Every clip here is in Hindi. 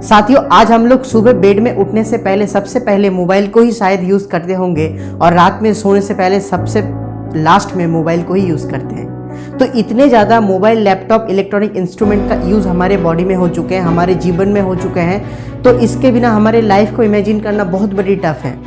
साथियों, आज हम लोग सुबह बेड में उठने से पहले सबसे पहले मोबाइल को ही शायद यूज़ करते होंगे और रात में सोने से पहले सबसे लास्ट में मोबाइल को ही यूज़ करते हैं। तो इतने ज़्यादा मोबाइल, लैपटॉप, इलेक्ट्रॉनिक इंस्ट्रूमेंट का यूज़ हमारे बॉडी में हो चुके हैं, हमारे जीवन में हो चुके हैं, तो इसके बिना हमारे लाइफ को इमेजिन करना बहुत बड़ी टफ है।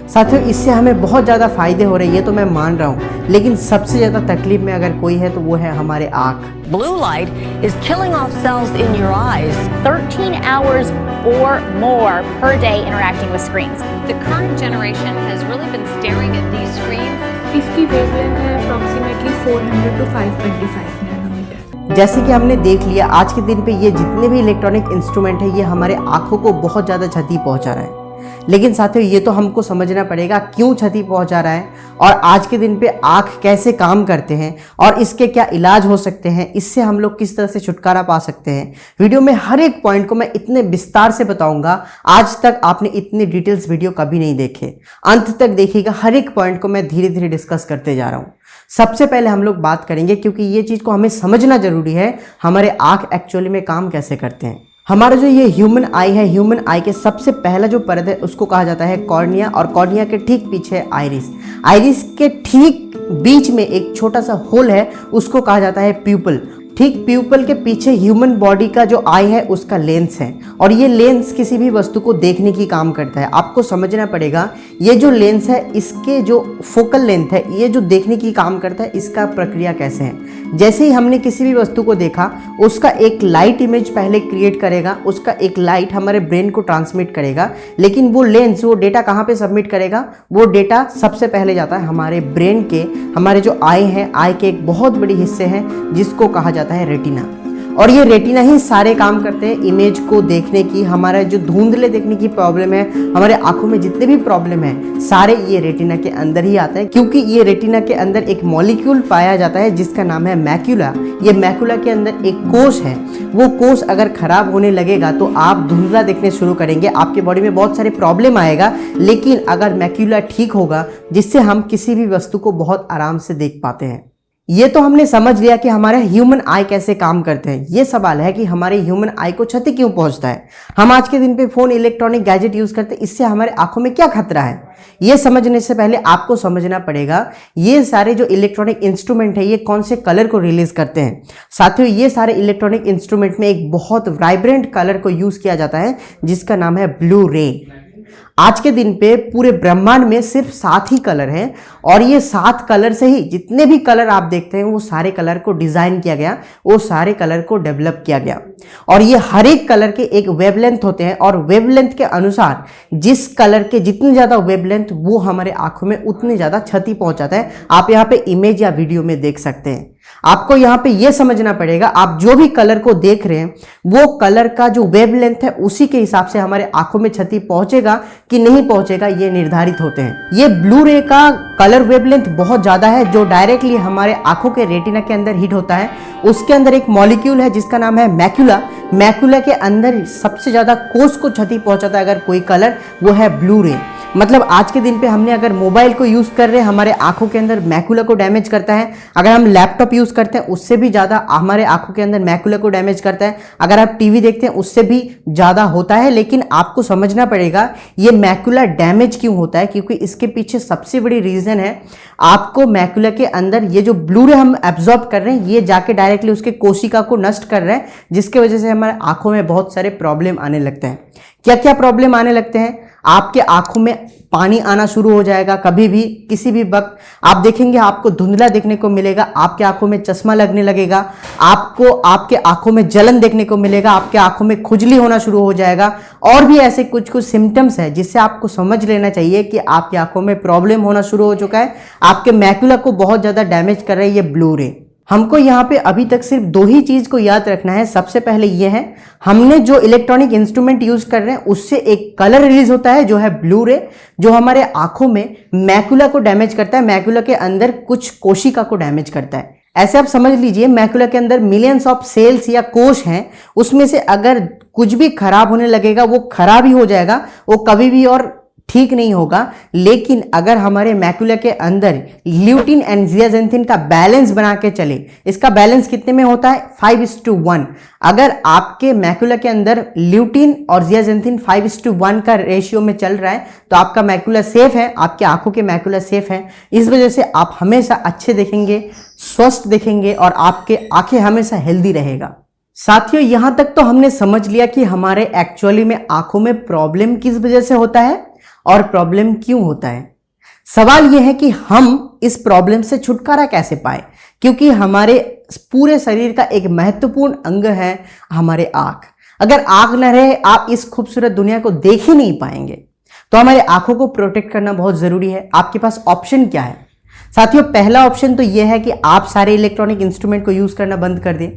साथियों, इससे हमें बहुत ज़्यादा फ़ायदे हो रहे हैं, ये तो मैं मान रहा हूँ, लेकिन सबसे ज़्यादा तकलीफ में अगर कोई है तो वो है हमारे आँख। Blue light is killing off cells in your eyes. 13 hours or more per day interacting with screens. The current generation has really been staring at these screens. इसकी वेवलेंथ है अप्रॉक्सीमेटली 400 to 525 नैनोमीटर। जैसे कि हमने देख लिया, आज के दिन पे ये जितने भी इलेक्ट्रॉनिक इंस्ट्रूमेंट है, ये हमारे आँखों को बहुत ज़्यादा क्षति पहुँचा रहा है। लेकिन साथियों, ये तो हमको समझना पड़ेगा क्यों क्षति पहुंचा रहा है और आज के दिन पे आँख कैसे काम करते हैं और इसके क्या इलाज हो सकते हैं, इससे हम लोग किस तरह से छुटकारा पा सकते हैं। वीडियो में हर एक पॉइंट को मैं इतने विस्तार से बताऊंगा, आज तक आपने इतनी डिटेल्स वीडियो कभी नहीं देखे। अंत तक देखिएगा, हर एक पॉइंट को मैं धीरे धीरे डिस्कस करते जा रहा हूँ। सबसे पहले हम लोग बात करेंगे, क्योंकि ये चीज़ को हमें समझना जरूरी है, हमारे आँख एक्चुअली में काम कैसे करते हैं। हमारा जो ये ह्यूमन आई है, ह्यूमन आई के सबसे पहला जो परत है उसको कहा जाता है कॉर्निया, और कॉर्निया के ठीक पीछे है आइरिस। आइरिस के ठीक बीच में एक छोटा सा होल है, उसको कहा जाता है प्यूपल। ठीक प्यूपल के पीछे ह्यूमन बॉडी का जो आई है उसका लेंस है, और ये लेंस किसी भी वस्तु को देखने की काम करता है। आपको समझना पड़ेगा, ये जो लेंस है इसके जो फोकल लेंथ है, ये जो देखने की काम करता है, इसका प्रक्रिया कैसे है। जैसे ही हमने किसी भी वस्तु को देखा, उसका एक लाइट इमेज पहले क्रिएट करेगा, उसका एक लाइट हमारे ब्रेन को ट्रांसमिट करेगा, लेकिन वो लेंस वो डेटा कहाँ पे सबमिट करेगा, वो डेटा सबसे पहले जाता है हमारे ब्रेन के, हमारे जो आई है, आई के एक बहुत बड़ी हिस्से हैं जिसको कहा जाता है रेटिना। और ये रेटिना ही सारे काम करते हैं इमेज को देखने की। हमारा जो धुंधले देखने की प्रॉब्लम है, हमारे आंखों में जितने भी प्रॉब्लम है, सारे ये रेटिना के अंदर ही आते हैं, क्योंकि ये रेटिना के अंदर एक मॉलिक्यूल पाया जाता है जिसका नाम है मैक्यूला। ये मैक्यूला के अंदर एक कोष है, वो कोष अगर खराब होने लगेगा तो आप धुंधला देखने शुरू करेंगे, आपके बॉडी में बहुत सारे प्रॉब्लम आएगा। लेकिन अगर मैक्यूला ठीक होगा, जिससे हम किसी भी वस्तु को बहुत आराम से देख पाते हैं। ये तो हमने समझ लिया कि हमारे ह्यूमन आई कैसे काम करते हैं। ये सवाल है कि हमारे ह्यूमन आई को क्षति क्यों पहुंचता है। हम आज के दिन पे फोन, इलेक्ट्रॉनिक गैजेट यूज करते हैं, इससे हमारे आंखों में क्या खतरा है। ये समझने से पहले आपको समझना पड़ेगा, ये सारे जो इलेक्ट्रॉनिक इंस्ट्रूमेंट है, ये कौन से कलर को रिलीज करते हैं। साथियों, ये सारे इलेक्ट्रॉनिक इंस्ट्रूमेंट में एक बहुत वाइब्रेंट कलर को यूज किया जाता है जिसका नाम है ब्लू रे। आज के दिन पे पूरे ब्रह्मांड में सिर्फ 7 ही कलर हैं, और ये 7 कलर से ही जितने भी कलर आप देखते हैं, वो सारे कलर को डिजाइन किया गया, वो सारे कलर को डेवलप किया गया। और ये हर एक कलर के एक वेवलेंथ होते हैं, और वेवलेंथ के अनुसार जिस कलर के जितनी ज्यादा वेवलेंथ, वो हमारे आंखों में उतनी ज्यादा क्षति पहुंचाता है। आप यहाँ पे इमेज या वीडियो में देख सकते हैं। आपको यहाँ पे ये समझना पड़ेगा, आप जो भी कलर को देख रहे हैं, वो कलर का जो वेवलेंथ है, उसी के हिसाब से हमारे आंखों में क्षति पहुंचेगा कि नहीं पहुंचेगा, ये निर्धारित होते हैं। ये ब्लू रे का कलर वेवलेंथ बहुत ज्यादा है, जो डायरेक्टली हमारे आंखों के रेटिना के अंदर हिट होता है। उसके अंदर एक मॉलिक्यूल है जिसका नाम है मैक्यूला। मैक्यूला के अंदर सबसे ज्यादा कोष को क्षति पहुंचाता है अगर कोई कलर, वो है ब्लू रे। मतलब आज के दिन पे हमने अगर मोबाइल को यूज कर रहे हैं, हमारे आंखों के अंदर मैक्यूला को डैमेज करता है। अगर हम लैपटॉप यूज करते हैं, उससे भी ज्यादा हमारे आंखों के अंदर मैक्यूला को डैमेज करता है। अगर आप टीवी देखते हैं, उससे भी ज्यादा होता है। लेकिन आपको समझना पड़ेगा ये मैक्यूला डैमेज क्यों होता है, क्योंकि इसके पीछे सबसे बड़ी रीजन है, आपको मैक्यूला के अंदर ये जो ब्लू रे हम एब्जॉर्ब कर रहे हैं, ये जाके डायरेक्टली उसके कोशिका को नष्ट कर रहे हैं, जिसके वजह से हमारे आंखों में बहुत सारे प्रॉब्लम आने लगते हैं। क्या क्या प्रॉब्लम आने लगते हैं? आपके आंखों में पानी आना शुरू हो जाएगा। कभी भी किसी भी वक्त आप देखेंगे, आपको धुंधला देखने को मिलेगा, आपके आंखों में चश्मा लगने लगेगा, आपको आपके आंखों में जलन देखने को मिलेगा, आपके आंखों में खुजली होना शुरू हो जाएगा। और भी ऐसे कुछ कुछ सिम्टम्स है जिससे आपको समझ लेना चाहिए कि आपकी आंखों में प्रॉब्लम होना शुरू हो चुका है, आपके मैक्यूला को बहुत ज्यादा डैमेज कर रहा है ये ब्लू रे। हमको यहाँ पे अभी तक सिर्फ 2 ही चीज को याद रखना है। सबसे पहले ये है, हमने जो इलेक्ट्रॉनिक इंस्ट्रूमेंट यूज कर रहे हैं, उससे एक कलर रिलीज होता है जो है ब्लू रे, जो हमारे आंखों में मैक्यूला को डैमेज करता है, मैक्यूला के अंदर कुछ कोशिका को डैमेज करता है। ऐसे आप समझ लीजिए, मैक्यूला के अंदर मिलियंस ऑफ सेल्स या कोश हैं, उसमें से अगर कुछ भी खराब होने लगेगा, वो खराब ही हो जाएगा, वो कभी भी और ठीक नहीं होगा, लेकिन अगर हमारे मैकुला के अंदर ल्यूटिन एंड जियाजेंथिन का बैलेंस बना के चले, इसका बैलेंस कितने में होता है 5:1। अगर आपके मैकुला के अंदर ल्यूटिन और जियाजेंथिन 5:1 का रेशियो में चल रहा है तो आपका मैकुला सेफ है, आपकी आंखों के मैकुला सेफ है। इस वजह से आप हमेशा अच्छे दिखेंगे, स्वस्थ दिखेंगे और आपके आंखें हमेशा हेल्दी रहेगा। साथियों, यहां तक तो हमने समझ लिया कि हमारे एक्चुअली में आंखों में प्रॉब्लम किस वजह से होता है और प्रॉब्लम क्यों होता है। सवाल यह है कि हम इस प्रॉब्लम से छुटकारा कैसे पाए, क्योंकि हमारे पूरे शरीर का एक महत्वपूर्ण अंग है हमारे आंख। अगर आंख न रहे आप इस खूबसूरत दुनिया को देख ही नहीं पाएंगे। तो हमारे आंखों को प्रोटेक्ट करना बहुत जरूरी है। आपके पास ऑप्शन क्या है साथियों? पहला ऑप्शन तो यह है कि आप सारे इलेक्ट्रॉनिक इंस्ट्रूमेंट को यूज करना बंद कर दें।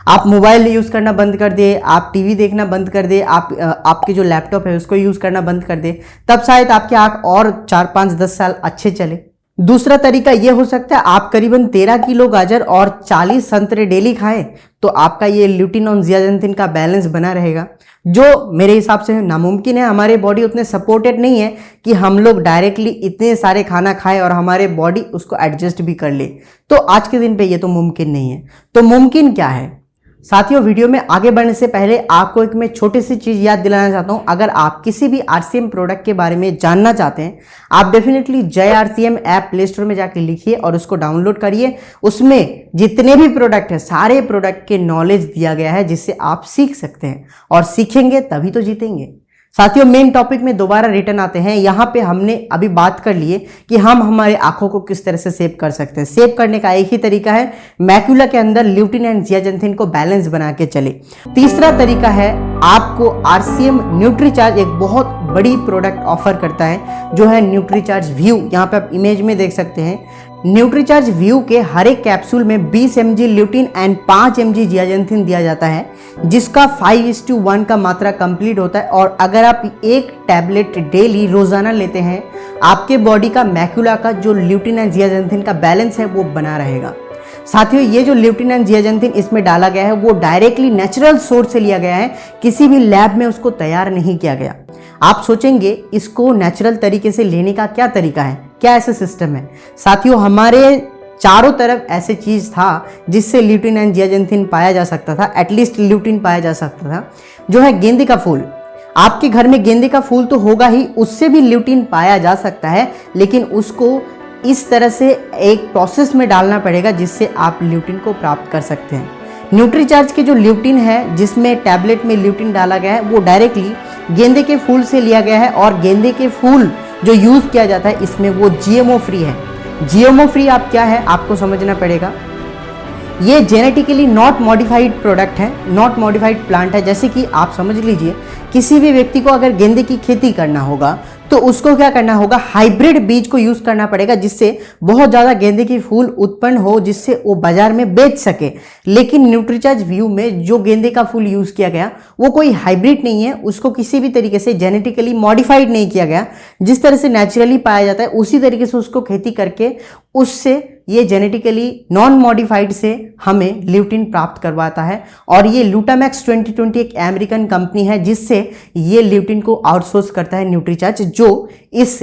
आप मोबाइल यूज करना बंद कर दें, आप टीवी देखना बंद कर दें, आपके जो लैपटॉप है उसको यूज करना बंद कर दें। तब शायद आपकी आंख और 4, 5, 10 साल अच्छे चले। दूसरा तरीका यह हो सकता है आप करीबन 13 किलो गाजर और 40 संतरे डेली खाएं, तो आपका ये ल्यूटिन और जियाजेंथिन का बैलेंस बना रहेगा, जो मेरे हिसाब से नामुमकिन है। हमारे बॉडी उतने सपोर्टेड नहीं है कि हम लोग डायरेक्टली इतने सारे खाना खाएं और हमारे बॉडी उसको एडजस्ट भी कर ले। तो आज के दिन पे ये तो मुमकिन नहीं है। तो मुमकिन क्या है साथियों? वीडियो में आगे बढ़ने से पहले आपको एक मैं छोटी सी चीज याद दिलाना चाहता हूं। अगर आप किसी भी आरसीएम प्रोडक्ट के बारे में जानना चाहते हैं, आप डेफिनेटली जय आरसीएम ऐप प्ले स्टोर में जाकर लिखिए और उसको डाउनलोड करिए। उसमें जितने भी प्रोडक्ट है सारे प्रोडक्ट के नॉलेज दिया गया है, जिससे आप सीख सकते हैं, और सीखेंगे तभी तो जीतेंगे। साथियों, मेन टॉपिक में दोबारा रिटर्न आते हैं। यहाँ पे हमने अभी बात कर लिए कि हम हमारे आंखों को किस तरह से सेव कर सकते हैं। सेव करने का एक ही तरीका है, मैकुला के अंदर ल्यूटिन एंड जियाजेंथिन को बैलेंस बना के चले। तीसरा तरीका है, आपको आरसीएम न्यूट्रीचार्ज एक बहुत बड़ी प्रोडक्ट ऑफर करता है, जो है न्यूट्रीचार्ज व्यू। यहाँ पे आप इमेज में देख सकते हैं। न्यूट्रीचार्ज व्यू के हर एक कैप्सूल में 20 mg ल्यूटिन एंड 5 mg जियाजेंथिन दिया जाता है, जिसका 5:1 का मात्रा कंप्लीट होता है। और अगर आप एक टैबलेट डेली रोजाना लेते हैं, आपके बॉडी का मैकुला का जो ल्यूटिन एंड जियाजेंथिन का बैलेंस है वो बना रहेगा। साथियों, ये जो ल्यूटिन एंड जियाजेंथिन इसमें डाला गया है वो डायरेक्टली नेचुरल सोर्स से लिया गया है, किसी भी लैब में उसको तैयार नहीं किया गया। आप सोचेंगे इसको नेचुरल तरीके से लेने का क्या तरीका है, क्या ऐसा सिस्टम है? साथियों, हमारे चारों तरफ ऐसे चीज था जिससे ल्यूटिन एंड जियाजेंथिन पाया जा सकता था, एटलीस्ट ल्यूटिन पाया जा सकता था, जो है गेंदे का फूल। आपके घर में गेंदे का फूल तो होगा ही, उससे भी ल्यूटिन पाया जा सकता है, लेकिन उसको इस तरह से एक प्रोसेस में डालना पड़ेगा जिससे आप ल्यूटिन को प्राप्त कर सकते हैं। न्यूट्रीचार्ज के जो ल्यूटिन है, जिसमें टैबलेट में ल्यूटिन डाला गया है, वो डायरेक्टली गेंदे के फूल से लिया गया है। और गेंदे के फूल जो यूज किया जाता है इसमें वो जीएमओ फ्री है। जीएमओ फ्री आप क्या है आपको समझना पड़ेगा। ये जेनेटिकली नॉट मॉडिफाइड प्रोडक्ट है, नॉट मॉडिफाइड प्लांट है। जैसे कि आप समझ लीजिए, किसी भी व्यक्ति को अगर गेंदे की खेती करना होगा तो उसको क्या करना होगा, हाइब्रिड बीज को यूज करना पड़ेगा, जिससे बहुत ज्यादा गेंदे की फूल उत्पन्न हो, जिससे वो बाजार में बेच सके। लेकिन न्यूट्रीचार्ज व्यू में जो गेंदे का फूल यूज किया गया वो कोई हाइब्रिड नहीं है, उसको किसी भी तरीके से जेनेटिकली मॉडिफाइड नहीं किया गया। जिस तरह से नेचुरली पाया जाता है उसी तरीके से उसको खेती करके उससे ये जेनेटिकली नॉन मॉडिफाइड से हमें ल्यूटिन प्राप्त करवाता है। और ये लूटामैक्स 2020 एक अमेरिकन कंपनी है जिससे ये ल्यूटिन को आउटसोर्स करता है न्यूट्रीचार्ज, जो इस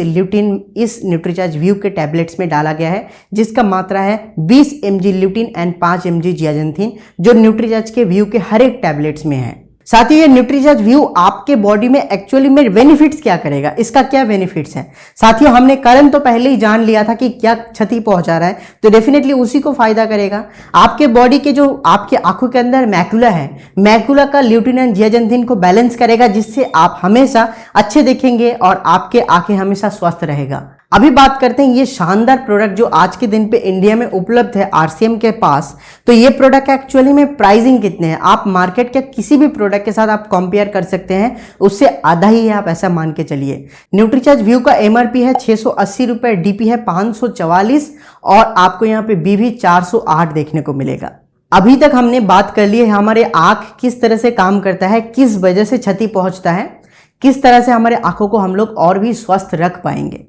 न्यूट्रीचार्ज व्यू के टैबलेट्स में डाला गया है, जिसका मात्रा है 20 mg ल्यूटिन एंड 5 mg जियाजेंथिन, जो न्यूट्रीचार्ज के व्यू के हर एक टैबलेट्स में है। साथ ही ये न्यूट्रीचार्ज व्यू आपके बॉडी में एक्चुअली में बेनिफिट्स क्या करेगा, इसका क्या बेनिफिट्स है। साथियों, हमने कारण तो पहले ही जान लिया था कि क्या क्षति पहुंचा रहा है, तो डेफिनेटली उसी को फायदा करेगा। आपके बॉडी के जो आपके आंखों के अंदर मैकुला है, मैकुला का ल्यूटिन एंड जियाजेंथिन को बैलेंस करेगा, जिससे आप हमेशा अच्छे दिखेंगे और आपके आंखें हमेशा स्वस्थ रहेगा। अभी बात करते हैं ये शानदार प्रोडक्ट जो आज के दिन पे इंडिया में उपलब्ध है आरसीएम के पास। तो ये प्रोडक्ट एक्चुअली में प्राइसिंग कितने हैं, आप मार्केट के किसी भी प्रोडक्ट के साथ आप कंपेयर कर सकते हैं, उससे आधा ही है, आप ऐसा मान के चलिए। न्यूट्रीचार्ज व्यू का एमआरपी है 680 रुपए, डीपी है 544 और आपको यहाँ पे बीवी 408 देखने को मिलेगा। अभी तक हमने बात कर ली है हमारे आंख किस तरह से काम करता है, किस वजह से क्षति पहुंचता है, किस तरह से हमारे आंखों को हम लोग और भी स्वस्थ रख पाएंगे।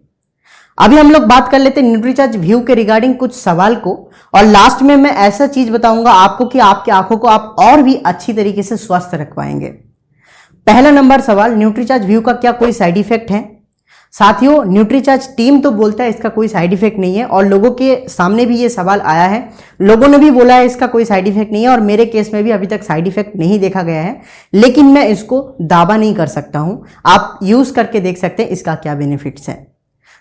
अभी हम लोग बात कर लेते हैं न्यूट्रीचार्ज व्यू के रिगार्डिंग कुछ सवाल को, और लास्ट में मैं ऐसा चीज बताऊंगा आपको कि आपकी आंखों को आप और भी अच्छी तरीके से स्वस्थ रख पाएंगे। पहला नंबर सवाल, न्यूट्रीचार्ज व्यू का क्या कोई साइड इफेक्ट है? साथियों, न्यूट्रीचार्ज टीम तो बोलता है इसका कोई साइड इफेक्ट नहीं है और लोगों के सामने भी ये सवाल आया है, लोगों ने भी बोला है इसका कोई साइड इफेक्ट नहीं है और मेरे केस में भी अभी तक साइड इफेक्ट नहीं देखा गया है, लेकिन मैं इसको दावा नहीं कर सकता हूं। आप यूज करके देख सकते हैं इसका क्या बेनिफिट्स है।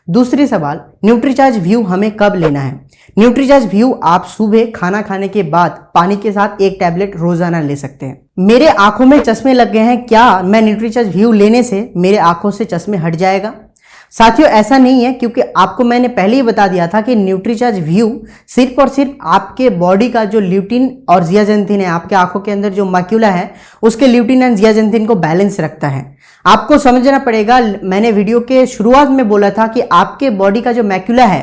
दूसरी सवाल, न्यूट्रीचार्ज व्यू हमें कब लेना है? न्यूट्रीचार्ज व्यू आप सुबह खाना खाने के बाद पानी के साथ एक टैबलेट रोजाना ले सकते हैं। मेरे आंखों में चश्मे लग गए हैं, क्या मैं न्यूट्रीचार्ज व्यू लेने से मेरे आंखों से चश्मे हट जाएगा? साथियों, ऐसा नहीं है, क्योंकि आपको मैंने पहले ही बता दिया था कि न्यूट्रीचार्ज व्यू सिर्फ और सिर्फ आपके बॉडी का जो ल्यूटिन और जियाजेंथिन है, आपके आंखों के अंदर जो मैक्यूला है उसके ल्यूटिन एंड जियाजेंथिन को बैलेंस रखता है। आपको समझना पड़ेगा, मैंने वीडियो के शुरुआत में बोला था कि आपके बॉडी का जो मैक्यूला है,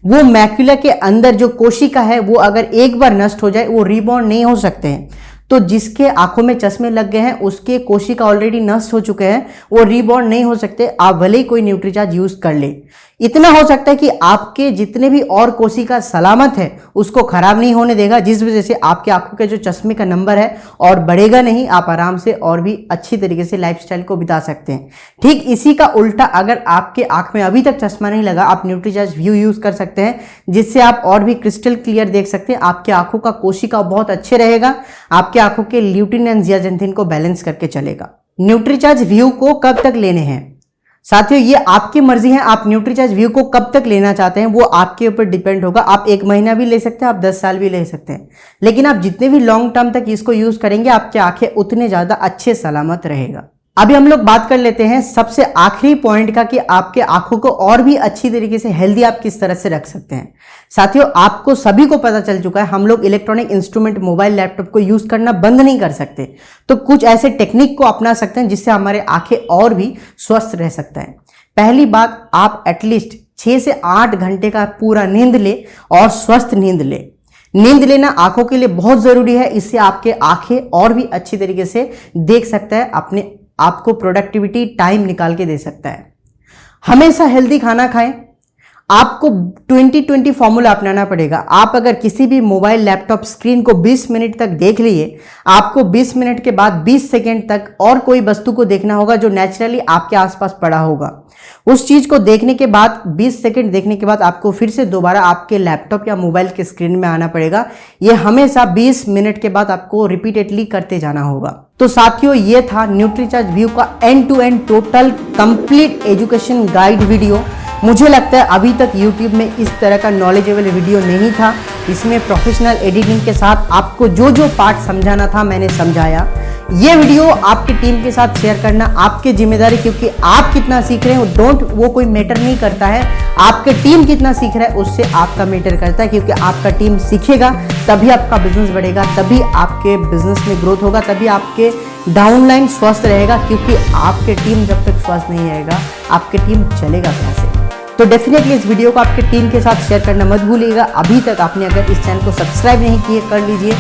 वो मैक्यूला के अंदर जो कोशिका है वो अगर एक बार नष्ट हो जाए वो रीबाउंड नहीं हो सकते हैं। तो जिसके आंखों में चश्मे लग गए हैं उसके कोशिका ऑलरेडी नष्ट हो चुके हैं, वो रीबाउंड नहीं हो सकते, आप भले ही कोई न्यूट्रीचार्ज यूज कर ले। इतना हो सकता है कि आपके जितने भी और कोशिका सलामत है उसको खराब नहीं होने देगा, जिस वजह से आपके आंखों के जो चश्मे का नंबर है और बढ़ेगा नहीं, आप आराम से और भी अच्छी तरीके से लाइफस्टाइल को बिता सकते हैं। ठीक इसी का उल्टा, अगर आपके आंख में अभी तक चश्मा नहीं लगा, आप न्यूट्रीचार्ज व्यू यूज कर सकते हैं, जिससे आप और भी क्रिस्टल क्लियर देख सकते हैं। आपके आंखों का कोशिका बहुत अच्छे रहेगा, आपके आंखों के ल्यूटिन एंड जियाजेंथिन को बैलेंस करके चलेगा। न्यूट्रीचार्ज व्यू को कब तक लेने हैं? साथियों, ये आपकी मर्जी है, आप न्यूट्रीचार्ज व्यू को कब तक लेना चाहते हैं वो आपके ऊपर डिपेंड होगा। आप 1 महीना भी ले सकते हैं, आप 10 साल भी ले सकते हैं, लेकिन आप जितने भी लॉन्ग टर्म तक इसको यूज करेंगे आपकी आंखें उतने ज्यादा अच्छे सलामत रहेगा। अभी हम लोग बात कर लेते हैं सबसे आखिरी पॉइंट का कि आपके आंखों को और भी अच्छी तरीके से हेल्दी आप किस तरह से रख सकते हैं। साथियों, आपको सभी को पता चल चुका है, हम लोग इलेक्ट्रॉनिक इंस्ट्रूमेंट मोबाइल लैपटॉप को यूज करना बंद नहीं कर सकते, तो कुछ ऐसे टेक्निक को अपना सकते हैं जिससे हमारे आंखें और भी स्वस्थ रह सकते हैं। पहली बात, आप एटलीस्ट 6 से 8 घंटे का पूरा नींद ले और स्वस्थ नींद ले। नींद लेना आंखों के लिए बहुत जरूरी है, इससे आपके आंखें और भी अच्छी तरीके से देख सकता है, अपने आपको प्रोडक्टिविटी टाइम निकाल के दे सकता है। हमेशा हेल्दी खाना खाएं। आपको 20-20 फॉर्मूला अपनाना पड़ेगा। आप अगर किसी भी मोबाइल लैपटॉप स्क्रीन को 20 मिनट तक देख लिए, आपको 20 मिनट के बाद 20 सेकेंड तक और कोई वस्तु को देखना होगा जो नेचुरली आपके आसपास पड़ा होगा। उस चीज को देखने के बाद 20 सेकेंड देखने के बाद आपको फिर से दोबारा आपके लैपटॉप या मोबाइल के स्क्रीन में आना पड़ेगा। यह हमेशा 20 मिनट के बाद आपको रिपीटेडली करते जाना होगा। तो साथियों, ये था न्यूट्रीचार्ज व्यू का end to end total complete education guide video. मुझे लगता है अभी तक YouTube में इस तरह का नॉलेजेबल वीडियो नहीं था। इसमें प्रोफेशनल एडिटिंग के साथ आपको जो जो पार्ट समझाना था मैंने समझाया। ये वीडियो आपकी टीम के साथ शेयर करना आपकी जिम्मेदारी, क्योंकि आप कितना सीख रहे हैं वो कोई मैटर नहीं करता है, आपके टीम कितना सीख रहा है उससे आपका मैटर करता है। क्योंकि आपका टीम सीखेगा तभी आपका बिजनेस बढ़ेगा, तभी आपके बिजनेस में ग्रोथ होगा, तभी आपके डाउनलाइन स्वस्थ रहेगा। क्योंकि आपके टीम जब तक स्वस्थ नहीं रहेगा, आपके टीम चलेगा कैसे? तो डेफिनेटली इस वीडियो को आपके टीम के साथ शेयर करना मत भूलिएगा। अभी तक आपने अगर इस चैनल को सब्सक्राइब नहीं किए, कर लीजिए।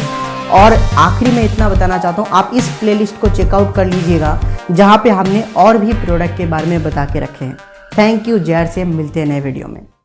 और आखिरी में इतना बताना चाहता हूँ, आप इस प्लेलिस्ट को चेकआउट कर लीजिएगा जहाँ पे हमने और भी प्रोडक्ट के बारे में बता के रखे हैं। Thank you. जय से मिलते हैं नए वीडियो में।